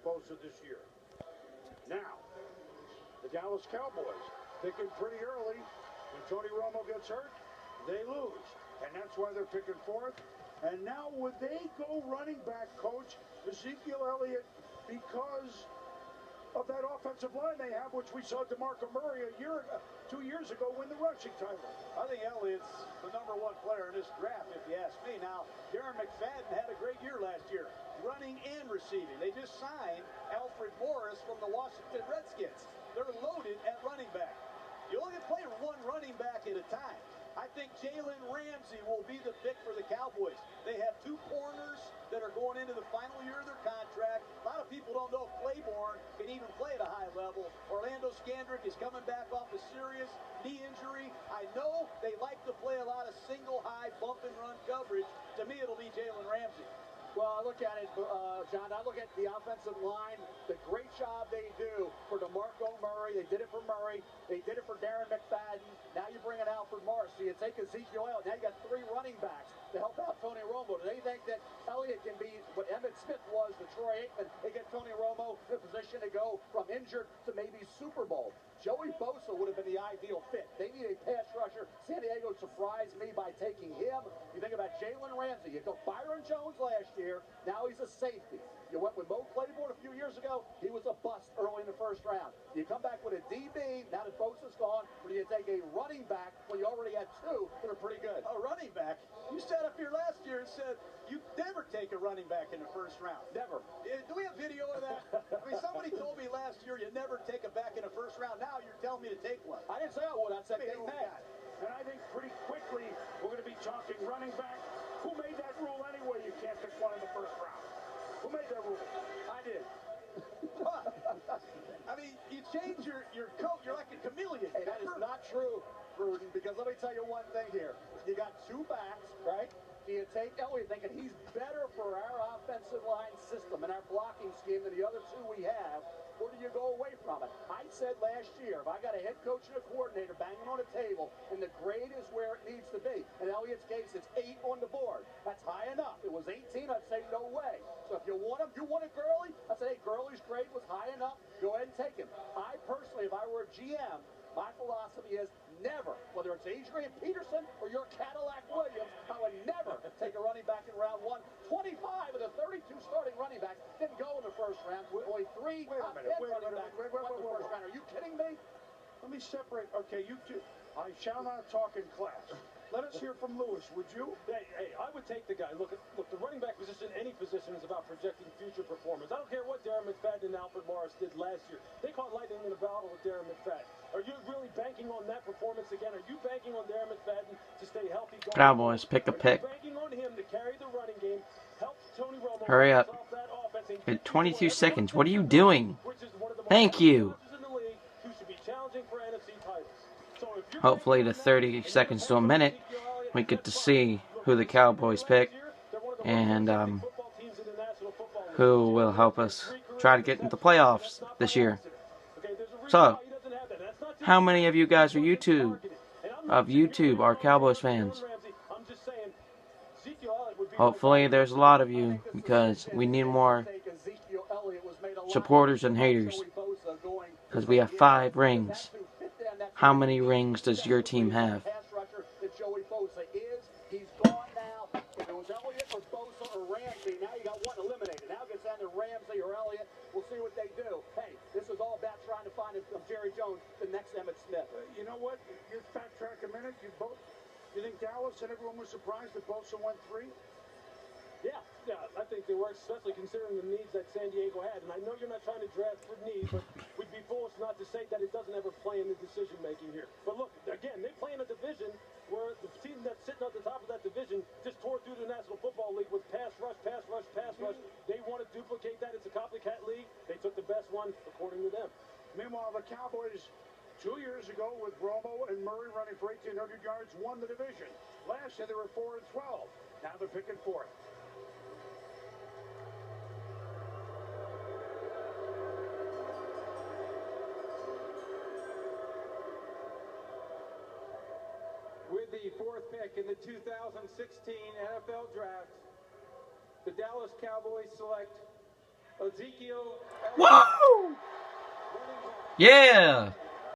Bosa this year. Now, the Dallas Cowboys picking pretty early. When Tony Romo gets hurt, they lose. And that's why they're picking fourth. And now would they go running back, coach, Ezekiel Elliott, because of that offensive line they have, which we saw DeMarco Murray 2 years ago win the rushing title? I think Elliott's the #1 player in this draft, if you ask me. Now, Darren McFadden had a great year last year, running and receiving. They just signed Alfred Morris from the Washington Redskins. They're loaded at running back. You only play one running back at a time. I think Jalen Ramsey will be the pick for the Cowboys. They have 2 corners that are going into the final year of their contract. A lot of people don't know if Claiborne can even play at a high level. Orlando Scandrick is coming back off a serious knee injury. I know they like to play a lot of single high bump and run coverage. To me, it'll be Jalen Ramsey. Well, I look at it, John, I look at the offensive line, the great job they do for DeMarco Murray. They did it for Murray. They did it for Darren McFadden. Now you bring in Alfred Morris. So you take Ezekiel Elliott. Now you got 3 running backs to help out Tony Romo. Do they think that Elliott can be what Emmitt Smith was to Troy Aikman? They get Tony Romo in a position to go from injured to maybe Super Bowl. Joey Bosa would have been the ideal fit. They need a pass rusher. San Diego surprised me by taking him. You think about Jalen Ramsey. You took Byron Jones last year. Now he's a safety. You went with Mo Claiborne a few years ago. He was a bust early in the first round. You come back with a DB. Now that Bosa's gone, or do you take a running back when you already had 2 that are pretty good? A running back? You sat up here last year and said you never take a running back in the first round. Never. Do we have video of that? I mean, somebody told me last year you never take a back in the first round. Now you're telling me to take one. I didn't say I would. I said take that. And I think pretty quickly we're going to be talking running back. Who made that rule anyway? You can't pick one in the first round. Who made that rule? I did. I mean, you change your coat. You're like a chameleon. Hey, that is not true, Gruden, because let me tell you one thing here. You got 2 backs, right? Do you take Elliott thinking he's better for our offensive line system and our blocking scheme than the other 2 we have, or do you go away from it? I said last year, if I got a head coach and a coordinator banging on a table and the grade is where it needs to be, in Elliott's case, it's 8 on the board. That's high enough. If it was 18, I'd say no way. So if you want him, you want a Gurley, I'd say, hey, Gurley's grade was high enough. Go ahead and take him. I personally, if I were a GM, my philosophy is never, whether it's Adrian Peterson or your Cadillac Williams, I would never take a running back in round 1. 25 of the 32 starting running backs didn't go in the first round. Only 3 top 10 running backs went in the first round. Are you kidding me? Let me separate. Okay, you two. I shall not talk in class. Let us hear from Lewis, would you? Hey, I would take the guy. Look, the running back position, any position, is about projecting future performance. I don't care what Darren McFadden and Alfred Morris did last year. They caught lightning in a bottle with Darren McFadden. Are you really banking on that performance again? Are you banking on Darren McFadden to stay healthy? Cowboys, pick a pick. Are you banking on him to carry the running game, help Tony Romo? Hurry up. In 22 seconds. What are you doing? Thank you. Hopefully to 30 seconds to a minute, we get to see who the Cowboys pick and who will help us try to get into the playoffs this year. So, how many of you guys are YouTube are Cowboys fans? Hopefully there's a lot of you, because we need more supporters and haters, because we have 5 rings. How many rings does your team have? Joey Bosa is. He's gone now. If it was Elliott or Bosa or Ramsey, now you got one eliminated. Now it gets down to Ramsey or Elliott. We'll see what they do. Hey, this is all about trying to find from Jerry Jones the next Emmitt Smith. You know what? You fact track a minute. You think Dallas and everyone was surprised that Bosa went 3? Yeah, I think they were, especially considering the needs that San Diego had. And I know you're not trying to draft for needs, but we'd be foolish not to say that it doesn't ever play in the decision-making here. But look, again, they play in a division where the team that's sitting at the top of that division just tore through the National Football League with pass rush, pass rush, pass rush. They want to duplicate that. It's a copycat league. They took the best one, according to them. Meanwhile, the Cowboys 2 years ago with Romo and Murray running for 1,800 yards won the division. Last year they were 4-12. Now they're picking 4th. With the 4th pick in the 2016 NFL Draft, the Dallas Cowboys select Ezekiel Woo! Yeah!